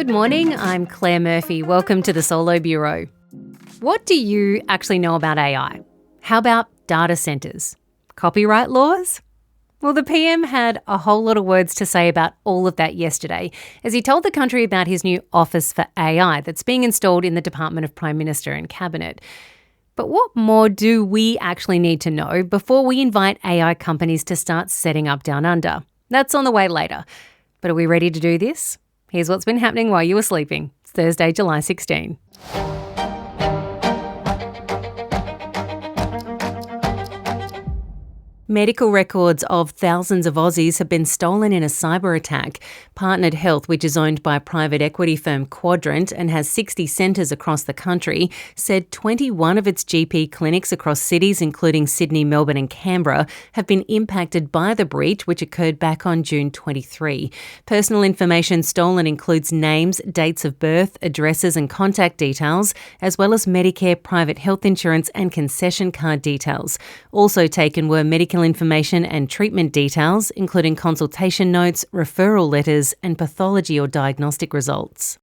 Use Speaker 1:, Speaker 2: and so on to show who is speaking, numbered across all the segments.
Speaker 1: Good morning, I'm Claire Murphy. Welcome to the Solo Bureau. What do you actually know about AI? How about data centres? Copyright laws? Well, the PM had a whole lot of words to say about all of that yesterday as he told the country about his new Office for AI that's being installed in the Department of Prime Minister and Cabinet. But what more do we actually need to know before we invite AI companies to start setting up down under? That's on the way later. But are we ready to do this? Here's what's been happening while you were sleeping. It's Thursday, July 16. Medical records of thousands of Aussies have been stolen in a cyber attack. Partnered Health, which is owned by private equity firm Quadrant and has 60 centres across the country, said 21 of its GP clinics across cities including Sydney, Melbourne and Canberra have been impacted by the breach, which occurred back on June 23. Personal information stolen includes names, dates of birth, addresses and contact details, as well as Medicare private health insurance and concession card details. Also taken were medical information and treatment details, including consultation notes, referral letters, and pathology or diagnostic results.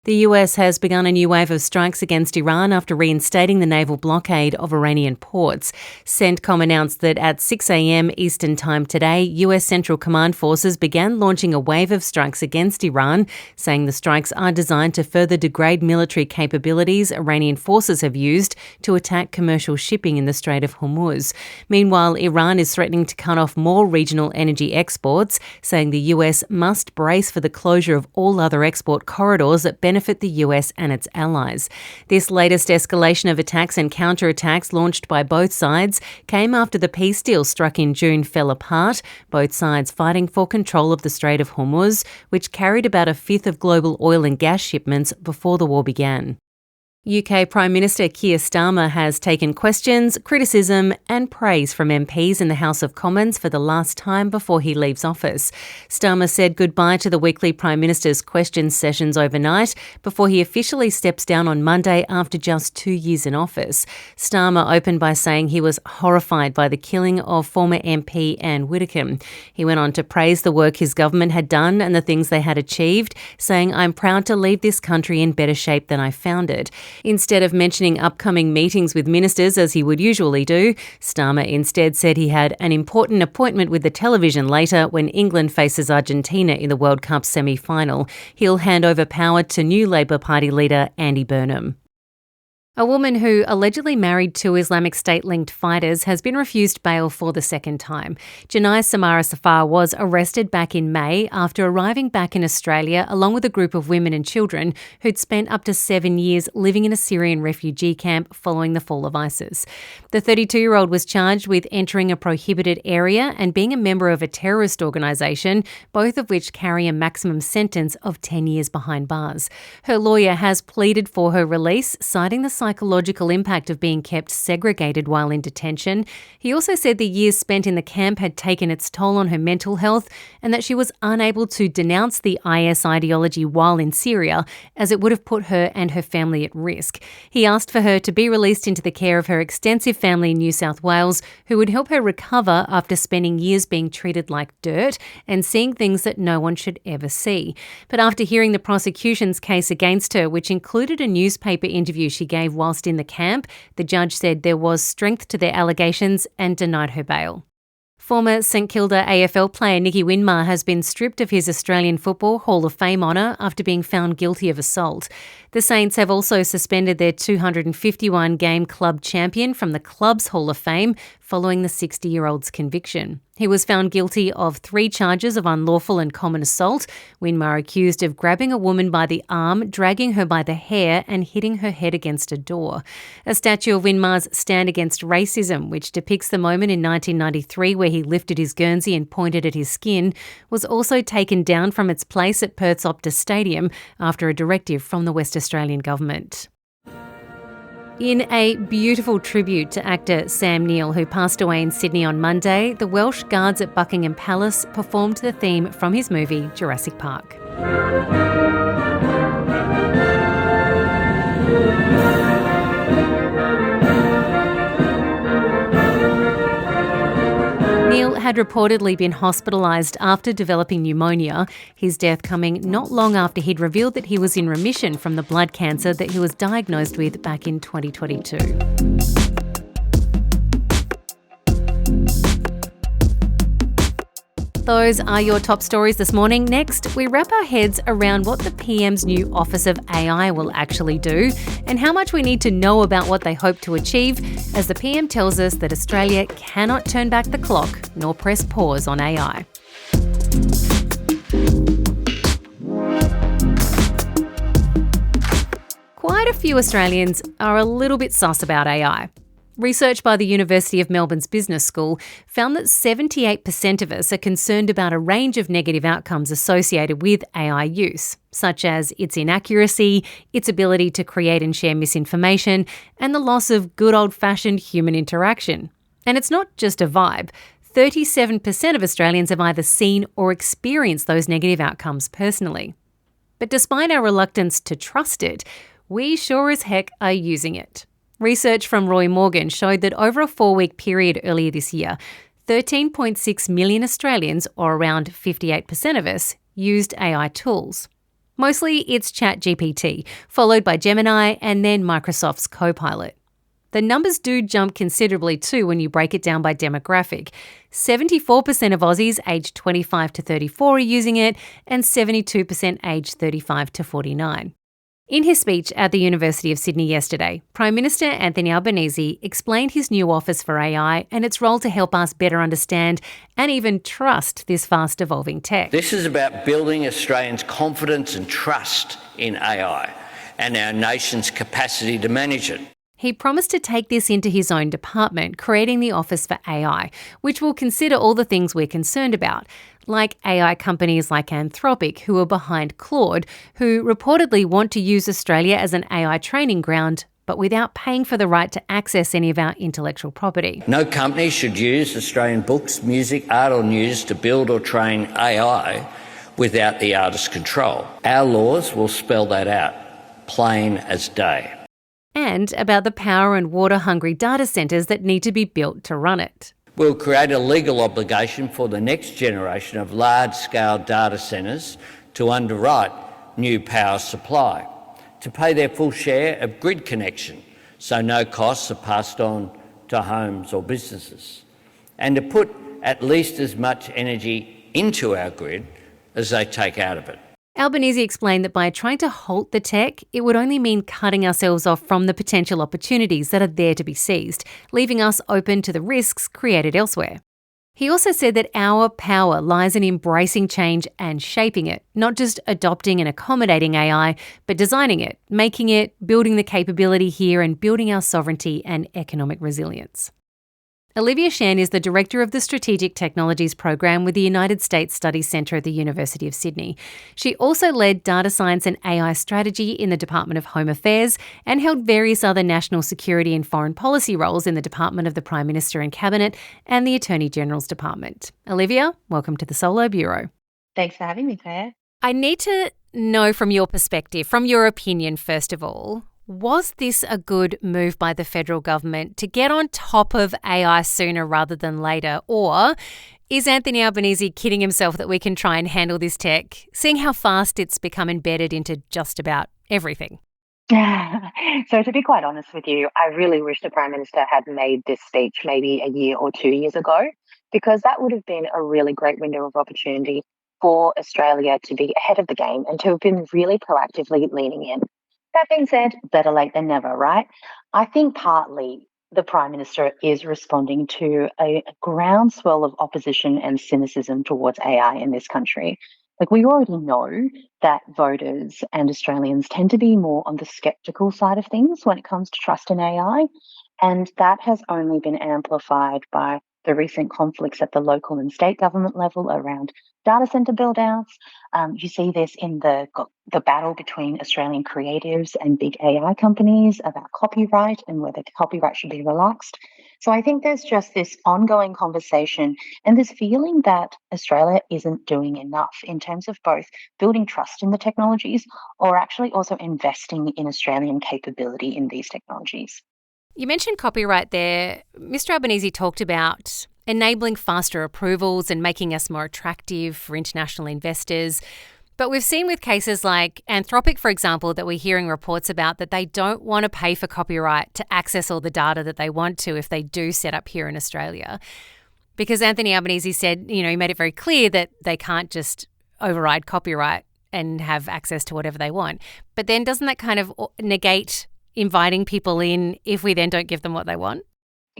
Speaker 1: The US has begun a new wave of strikes against Iran after reinstating the naval blockade of Iranian ports. CENTCOM announced that at 6 a.m. Eastern Time today, US Central Command forces began launching a wave of strikes against Iran, saying the strikes are designed to further degrade military capabilities Iranian forces have used to attack commercial shipping in the Strait of Hormuz. Meanwhile, Iran is threatening to cut off more regional energy exports, saying the US must brace for the closure of all other export corridors that benefit the US and its allies. This latest escalation of attacks and counterattacks launched by both sides came after the peace deal struck in June fell apart, both sides fighting for control of the Strait of Hormuz, which carried about a fifth of global oil and gas shipments before the war began. UK Prime Minister Keir Starmer has taken questions, criticism and praise from MPs in the House of Commons for the last time before he leaves office. Starmer said goodbye to the weekly Prime Minister's questions sessions overnight before he officially steps down on Monday after just 2 years in office. Starmer opened by saying he was horrified by the killing of former MP Anne Widdecombe. He went on to praise the work his government had done and the things they had achieved, saying, "I'm proud to leave this country in better shape than I found it." Instead of mentioning upcoming meetings with ministers as he would usually do, Starmer instead said he had an important appointment with the television later when England faces Argentina in the World Cup semi-final. He'll hand over power to new Labor Party leader Andy Burnham. A woman who allegedly married 2 Islamic State-linked fighters has been refused bail for the second time. Janai Samara Safar was arrested back in May after arriving back in Australia along with a group of women and children who'd spent up to 7 years living in a Syrian refugee camp following the fall of ISIS. The 32-year-old was charged with entering a prohibited area and being a member of a terrorist organisation, both of which carry a maximum sentence of 10 years behind bars. Her lawyer has pleaded for her release, citing the psychological impact of being kept segregated while in detention. He also said the years spent in the camp had taken its toll on her mental health and that she was unable to denounce the IS ideology while in Syria, as it would have put her and her family at risk. He asked for her to be released into the care of her extensive family in New South Wales, who would help her recover after spending years being treated like dirt and seeing things that no one should ever see. But after hearing the prosecution's case against her, which included a newspaper interview she gave whilst in the camp, the judge said there was strength to their allegations and denied her bail. Former St Kilda AFL player Nicky Winmar has been stripped of his Australian Football Hall of Fame honour after being found guilty of assault. The Saints have also suspended their 251-game club champion from the club's Hall of Fame following the 60-year-old's conviction. He was found guilty of 3 charges of unlawful and common assault. Winmar accused of grabbing a woman by the arm, dragging her by the hair and hitting her head against a door. A statue of Winmar's Stand Against Racism, which depicts the moment in 1993 where he lifted his Guernsey and pointed at his skin, was also taken down from its place at Perth's Optus Stadium after a directive from the West Australian government. In a beautiful tribute to actor Sam Neill, who passed away in Sydney on Monday, the Welsh guards at Buckingham Palace performed the theme from his movie Jurassic Park. Neill Neill had reportedly been hospitalised after developing pneumonia, his death coming not long after he'd revealed that he was in remission from the blood cancer that he was diagnosed with back in 2022. Those are your top stories this morning. Next, we wrap our heads around what the PM's new Office of AI will actually do and how much we need to know about what they hope to achieve, as the PM tells us that Australia cannot turn back the clock nor press pause on AI. Quite a few Australians are a little bit sus about AI. Research by the University of Melbourne's Business School found that 78% of us are concerned about a range of negative outcomes associated with AI use, such as its inaccuracy, its ability to create and share misinformation, and the loss of good old-fashioned human interaction. And it's not just a vibe. 37% of Australians have either seen or experienced those negative outcomes personally. But despite our reluctance to trust it, we sure as heck are using it. Research from Roy Morgan showed that over a 4-week period earlier this year, 13.6 million Australians, or around 58% of us, used AI tools. Mostly it's ChatGPT, followed by Gemini and then Microsoft's Copilot. The numbers do jump considerably too when you break it down by demographic. 74% of Aussies aged 25 to 34 are using it, and 72% aged 35 to 49. In his speech at the University of Sydney yesterday, Prime Minister Anthony Albanese explained his new Office for AI and its role to help us better understand and even trust this fast-evolving tech.
Speaker 2: This is about building Australians' confidence and trust in AI and our nation's capacity to manage it.
Speaker 1: He promised to take this into his own department, creating the Office for AI, which will consider all the things we're concerned about, like AI companies like Anthropic, who are behind Claude, who reportedly want to use Australia as an AI training ground, but without paying for the right to access any of our intellectual property.
Speaker 2: No company should use Australian books, music, art or news to build or train AI without the artist's control. Our laws will spell that out, plain as day.
Speaker 1: And about the power and water-hungry data centres that need to be built to run it.
Speaker 2: We'll create a legal obligation for the next generation of large-scale data centres to underwrite new power supply, to pay their full share of grid connection so no costs are passed on to homes or businesses, and to put at least as much energy into our grid as they take out of it.
Speaker 1: Albanese explained that by trying to halt the tech, it would only mean cutting ourselves off from the potential opportunities that are there to be seized, leaving us open to the risks created elsewhere. He also said that our power lies in embracing change and shaping it, not just adopting and accommodating AI, but designing it, making it, building the capability here and building our sovereignty and economic resilience. Olivia Shen is the Director of the Strategic Technologies Program with the United States Studies Centre at the University of Sydney. She also led data science and AI strategy in the Department of Home Affairs and held various other national security and foreign policy roles in the Department of the Prime Minister and Cabinet and the Attorney General's Department. Olivia, welcome to the Solo Bureau.
Speaker 3: Thanks for having me, Claire.
Speaker 1: I need to know from your perspective, from your opinion first of all, was this a good move by the federal government to get on top of AI sooner rather than later? Or is Anthony Albanese kidding himself that we can try and handle this tech, seeing how fast it's become embedded into just about everything?
Speaker 3: So to be quite honest with you, I really wish the Prime Minister had made this speech maybe a year or 2 years ago, because that would have been a really great window of opportunity for Australia to be ahead of the game and to have been really proactively leaning in. That being said, better late than never, right? I think partly the Prime Minister is responding to a groundswell of opposition and cynicism towards AI in this country. Like, we already know that voters and Australians tend to be more on the skeptical side of things when it comes to trust in AI. And that has only been amplified by the recent conflicts at the local and state government level around data centre build-outs. You see this in the battle between Australian creatives and big AI companies about copyright and whether copyright should be relaxed. So I think there's just this ongoing conversation and this feeling that Australia isn't doing enough in terms of both building trust in the technologies or actually also investing in Australian capability in these technologies.
Speaker 1: You mentioned copyright there. Mr. Albanese talked about enabling faster approvals and making us more attractive for international investors. But we've seen with cases like Anthropic, for example, that we're hearing reports about that they don't want to pay for copyright to access all the data that they want to if they do set up here in Australia. Because Anthony Albanese said, he made it very clear that they can't just override copyright and have access to whatever they want. But then doesn't that kind of negate inviting people in if we then don't give them what they want?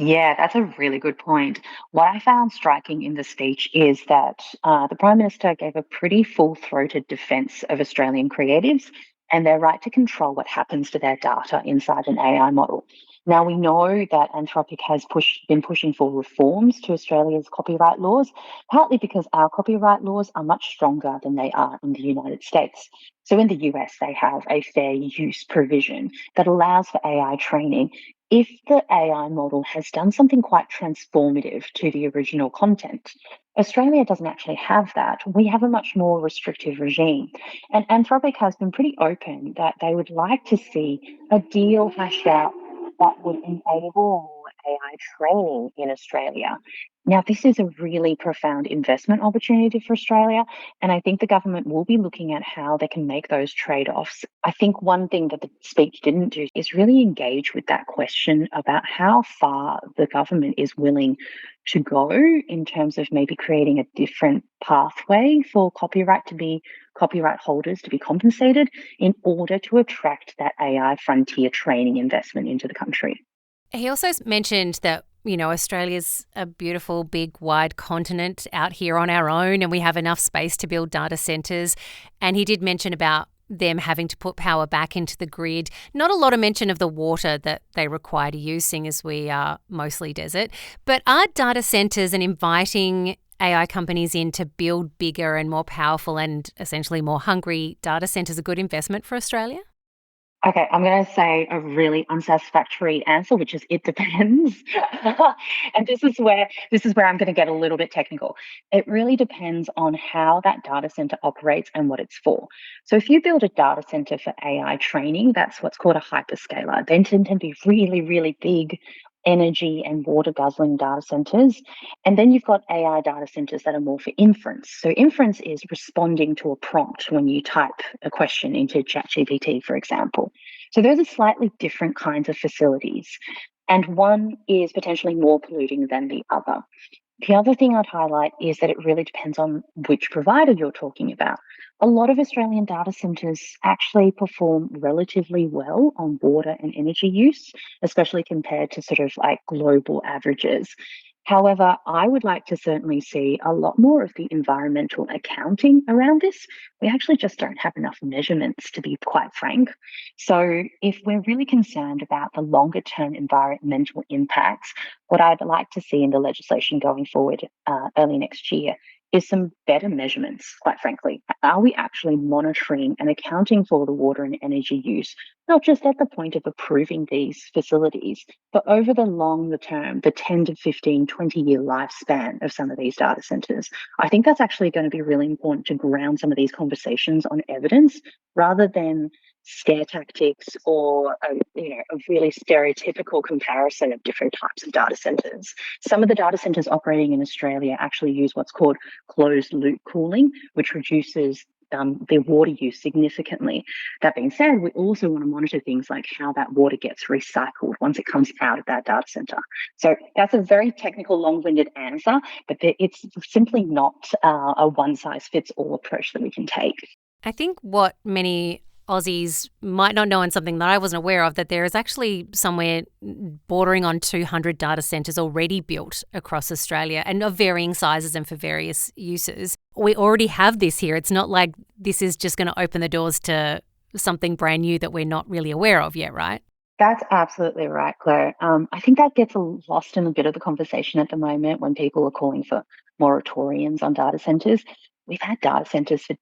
Speaker 3: Yeah, that's a really good point. What I found striking in the speech is that the Prime Minister gave a pretty full throated defense of Australian creatives and their right to control what happens to their data inside an AI model. Now, we know that Anthropic has been pushing for reforms to Australia's copyright laws, partly because our copyright laws are much stronger than they are in the United States. So in the US, they have a fair use provision that allows for AI training if the AI model has done something quite transformative to the original content. Australia doesn't actually have that. We have a much more restrictive regime. And Anthropic has been pretty open that they would like to see a deal hashed out that would enable more AI training in Australia. Now, this is a really profound investment opportunity for Australia, and I think the government will be looking at how they can make those trade offs. I think one thing that the speech didn't do is really engage with that question about how far the government is willing to go in terms of maybe creating a different pathway for copyright holders to be compensated in order to attract that AI frontier training investment into the country.
Speaker 1: He also mentioned that, Australia's a beautiful, big, wide continent out here on our own, and we have enough space to build data centres. And he did mention about them having to put power back into the grid. Not a lot of mention of the water that they require to use, seeing as we are mostly desert. But are data centres and inviting AI companies in to build bigger and more powerful and essentially more hungry data centres a good investment for Australia?
Speaker 3: Okay, I'm going to say a really unsatisfactory answer, which is it depends. And this is where I'm going to get a little bit technical. It really depends on how that data center operates and what it's for. So if you build a data center for AI training, that's what's called a hyperscaler. They tend to be really, really big energy and water guzzling data centers. And then you've got AI data centers that are more for inference. So inference is responding to a prompt when you type a question into ChatGPT, for example. So those are slightly different kinds of facilities. And one is potentially more polluting than the other. The other thing I'd highlight is that it really depends on which provider you're talking about. A lot of Australian data centres actually perform relatively well on water and energy use, especially compared to sort of like global averages. However, I would like to certainly see a lot more of the environmental accounting around this. We actually just don't have enough measurements, to be quite frank. So, if we're really concerned about the longer term environmental impacts, what I'd like to see in the legislation going forward early next year is some better measurements, quite frankly. Are we actually monitoring and accounting for the water and energy use, not just at the point of approving these facilities, but over the longer term, the 10 to 15, 20-year lifespan of some of these data centers? I think that's actually going to be really important to ground some of these conversations on evidence rather than scare tactics or a really stereotypical comparison of different types of data centers. Some of the data centers operating in Australia actually use what's called closed loop cooling, which reduces their water use significantly. That being said, we also want to monitor things like how that water gets recycled once it comes out of that data center. So that's a very technical, long-winded answer, but it's simply not a one-size-fits-all approach that we can take.
Speaker 1: I think what many Aussies might not know, and something that I wasn't aware of, that there is actually somewhere bordering on 200 data centres already built across Australia and of varying sizes and for various uses. We already have this here. It's not like this is just going to open the doors to something brand new that we're not really aware of yet, right?
Speaker 3: That's absolutely right, Claire. I think that gets lost in a bit of the conversation at the moment when people are calling for moratoriums on data centres. We've had data centres for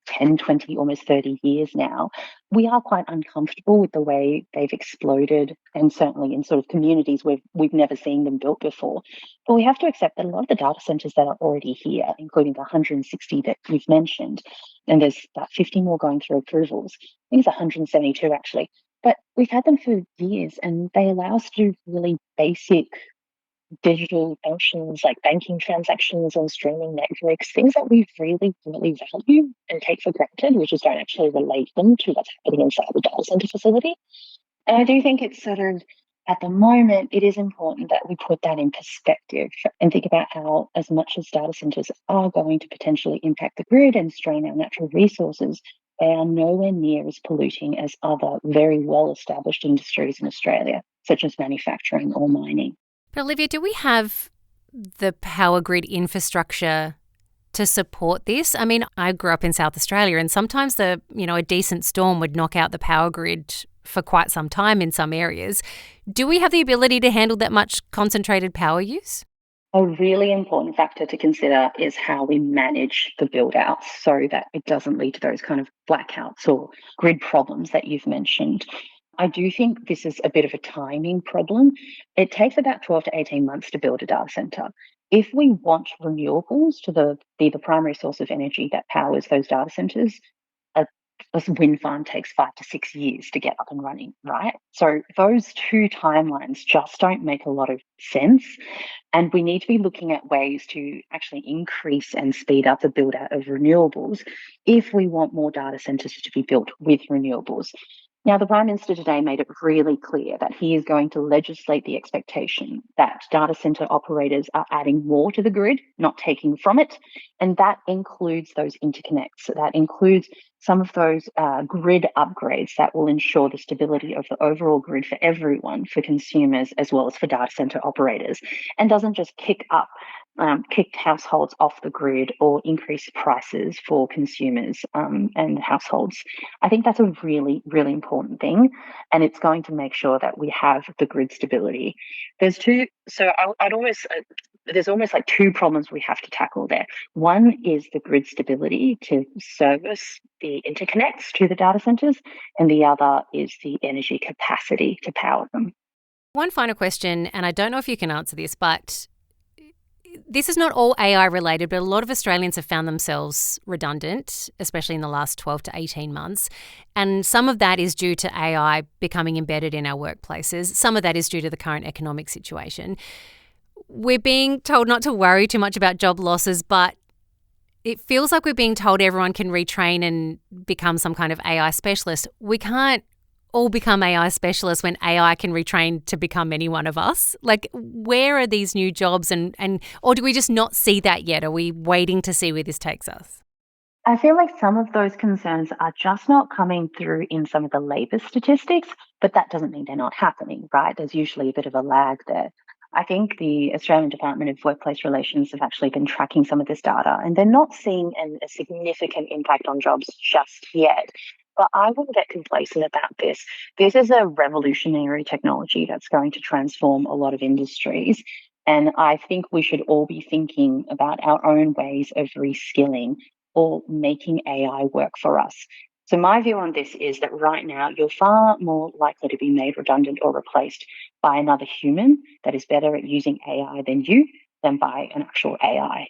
Speaker 3: 10, 20, almost 30 years now. We are quite uncomfortable with the way they've exploded, and certainly in sort of communities where we've never seen them built before. But we have to accept that a lot of the data centres that are already here, including the 160 that you've mentioned, and there's about 50 more going through approvals. I think it's 172 actually. But we've had them for years and they allow us to do really basic digital functions like banking transactions and streaming networks, things that we really, really value and take for granted. We just don't actually relate them to what's happening inside the data center facility. And I do think it's sort of, at the moment, it is important that we put that in perspective and think about how, as much as data centers are going to potentially impact the grid and strain our natural resources, they are nowhere near as polluting as other very well established industries in Australia, such as manufacturing or mining.
Speaker 1: But Olivia, do we have the power grid infrastructure to support this? I mean, I grew up in South Australia, and sometimes a decent storm would knock out the power grid for quite some time in some areas. Do we have the ability to handle that much concentrated power use?
Speaker 3: A really important factor to consider is how we manage the build out so that it doesn't lead to those kind of blackouts or grid problems that you've mentioned. I do think this is a bit of a timing problem. It takes about 12 to 18 months to build a data center. If we want renewables to be the primary source of energy that powers those data centers, a, a wind farm takes 5 to 6 years to get up and running, right? So those two timelines just don't make a lot of sense. And we need to be looking at ways to actually increase and speed up the build out of renewables if we want more data centers to be built with renewables. Now, the Prime Minister today made it really clear that he is going to legislate the expectation that data centre operators are adding more to the grid, not taking from it. And that includes those interconnects. That includes some of those grid upgrades that will ensure the stability of the overall grid for everyone, for consumers, as well as for data centre operators, and doesn't just kick households off the grid or increase prices for consumers and households. I think that's a really, really important thing, and it's going to make sure that we have the grid stability. There's two, so I'd almost, there's almost like two problems we have to tackle there. One is the grid stability to service the interconnects to the data centers, and the other is the energy capacity to power them.
Speaker 1: One final question, and I don't know if you can answer this, but this is not all AI related, but a lot of Australians have found themselves redundant, especially in the last 12 to 18 months. And some of that is due to AI becoming embedded in our workplaces. Some of that is due to the current economic situation. We're being told not to worry too much about job losses, but it feels like we're being told everyone can retrain and become some kind of AI specialist. We can't all become AI specialists when AI can retrain to become any one of us? Like, where are these new jobs and or do we just not see that yet? Are we waiting to see where this takes us?
Speaker 3: I feel like some of those concerns are just not coming through in some of the labour statistics, but that doesn't mean they're not happening, right? There's usually a bit of a lag there. I think the Australian Department of Workplace Relations have actually been tracking some of this data, and they're not seeing a significant impact on jobs just yet. But I wouldn't get complacent about this. This is a revolutionary technology that's going to transform a lot of industries. And I think we should all be thinking about our own ways of reskilling or making AI work for us. So my view on this is that right now you're far more likely to be made redundant or replaced by another human that is better at using AI than by an actual AI.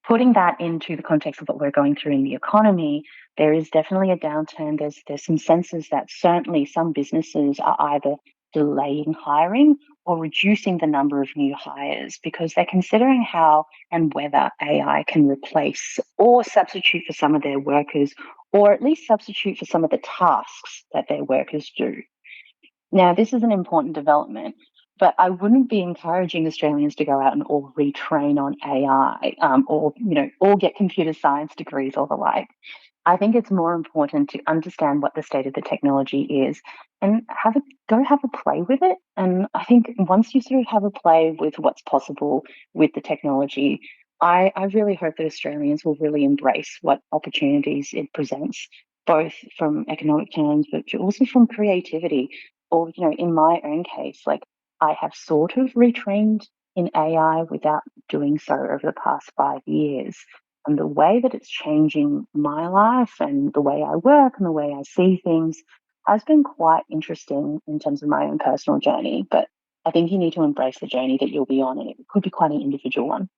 Speaker 3: Putting that into the context of what we're going through in the economy, there is definitely a downturn. There's some senses that certainly some businesses are either delaying hiring or reducing the number of new hires because they're considering how and whether AI can replace or substitute for some of their workers, or at least substitute for some of the tasks that their workers do. Now, this is an important development, but I wouldn't be encouraging Australians to go out and all retrain on AI or get computer science degrees or the like. I think it's more important to understand what the state of the technology is and go have a play with it. And I think once you sort of have a play with what's possible with the technology, I really hope that Australians will really embrace what opportunities it presents, both from economic terms, but also from creativity. Or, in my own case, like I have sort of retrained in AI without doing so over the past 5 years. And the way that it's changing my life and the way I work and the way I see things has been quite interesting in terms of my own personal journey. But I think you need to embrace the journey that you'll be on, and it could be quite an individual one.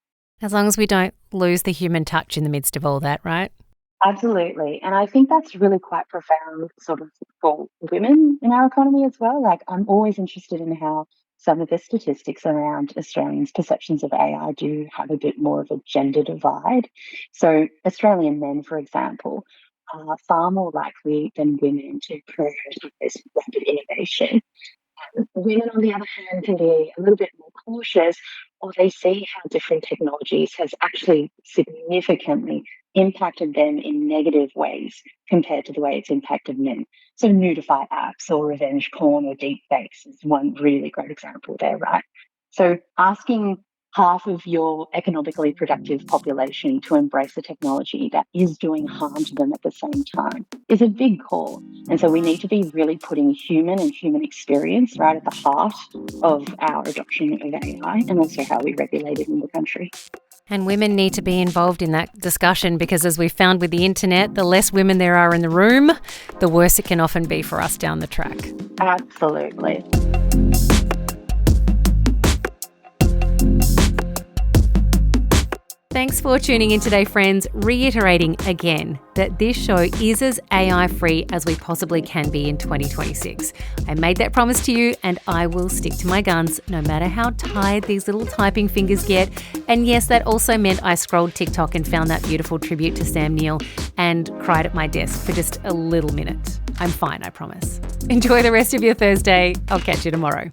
Speaker 1: As long as we don't lose the human touch in the midst of all that, right?
Speaker 3: Absolutely. And I think that's really quite profound sort of for women in our economy as well. Like I'm always interested in how some of the statistics around Australians' perceptions of AI do have a bit more of a gender divide. So, Australian men, for example, are far more likely than women to prioritize rapid innovation. Women, on the other hand, can be a little bit more cautious, or they see how different technologies has actually significantly impacted them in negative ways compared to the way it's impacted men. So nudify apps or revenge porn or deep fakes is one really great example there, right? So asking half of your economically productive population to embrace a technology that is doing harm to them at the same time is a big call. And so we need to be really putting human and human experience right at the heart of our adoption of AI and also how we regulate it in the country.
Speaker 1: And women need to be involved in that discussion because, as we found with the internet, the less women there are in the room, the worse it can often be for us down the track.
Speaker 3: Absolutely.
Speaker 1: Thanks for tuning in today, friends. Reiterating again that this show is as AI-free as we possibly can be in 2026. I made that promise to you and I will stick to my guns no matter how tired these little typing fingers get. And yes, that also meant I scrolled TikTok and found that beautiful tribute to Sam Neill and cried at my desk for just a little minute. I'm fine, I promise. Enjoy the rest of your Thursday. I'll catch you tomorrow.